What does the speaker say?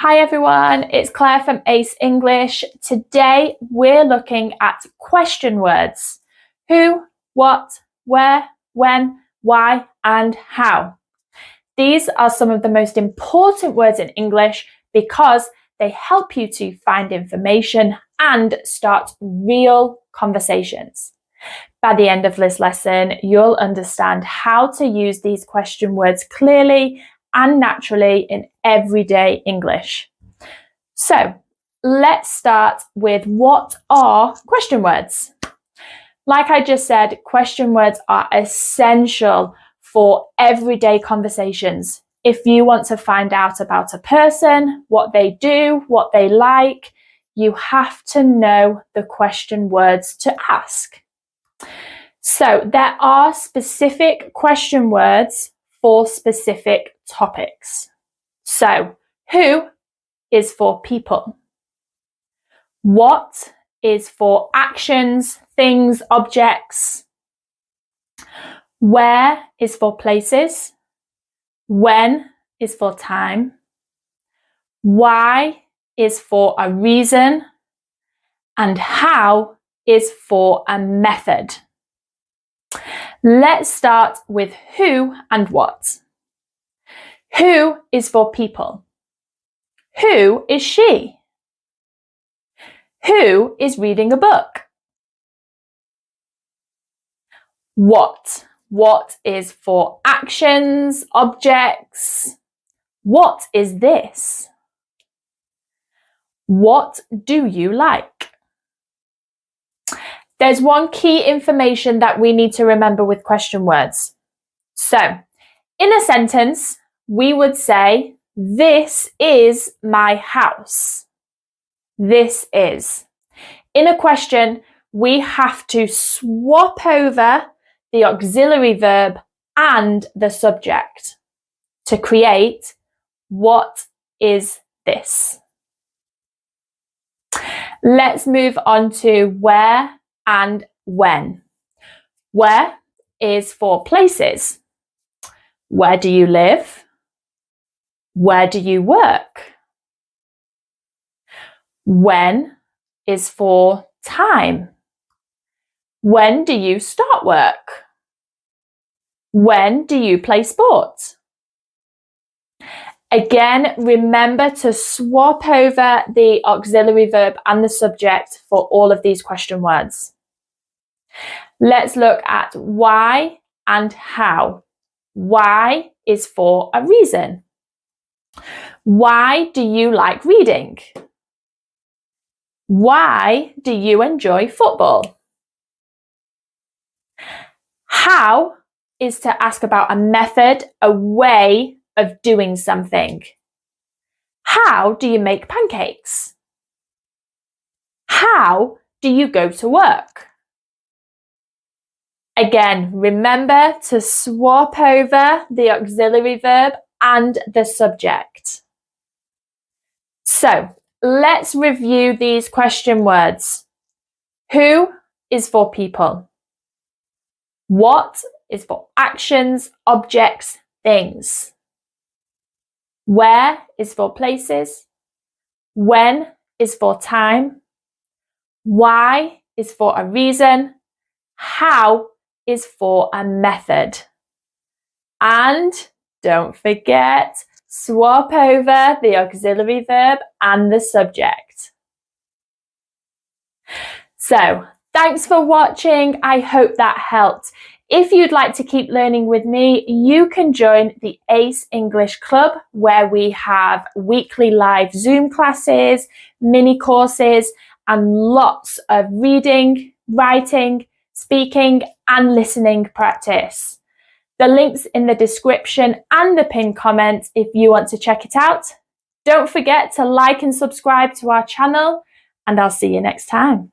Hi everyone, it's Claire from Ace English. Today we're looking at question words. Who, what, where, when, why, and how. These are some of the most important words in English because they help you to find information and start real conversations. By the end of this lesson, you'll understand how to use these question words clearly and naturally in everyday English. So let's start with what are question words? Like I just said, question words are essential for everyday conversations. If you want to find out about a person, what they do, what they like, you have to know the question words to ask. So there are specific question words for specific topics. So, who is for people? What is for actions, things, objects? Where is for places? When is for time? Why is for a reason? And how is for a method. Let's start with who and what. Who is for people? Who is she? Who is reading a book? What? What is for actions, objects? What is this? What do you like? There's one key information that we need to remember with question words. So, in a sentence, we would say, this is my house. This is. In a question, we have to swap over the auxiliary verb and the subject to create what is this. Let's move on to where and when. Where is for places. Where do you live? Where do you work? When is for time. When do you start work? When do you play sport? Again, remember to swap over the auxiliary verb and the subject for all of these question words. Let's look at why and how. Why is for a reason. Why do you like reading? Why do you enjoy football? How is to ask about a method, a way of doing something. How do you make pancakes? How do you go to work? Again, remember to swap over the auxiliary verb and the subject. So, let's review these question words. Who is for people? What is for actions, objects, things? Where is for places? When is for time? Why is for a reason? How is for a method? And don't forget, swap over the auxiliary verb and the subject. So, thanks for watching. I hope that helped. If you'd like to keep learning with me, you can join the Ace English Club, where we have weekly live Zoom classes, mini courses, and lots of reading, writing, speaking, and listening practice. The link's in the description and the pinned comment if you want to check it out. Don't forget to like and subscribe to our channel, and I'll see you next time.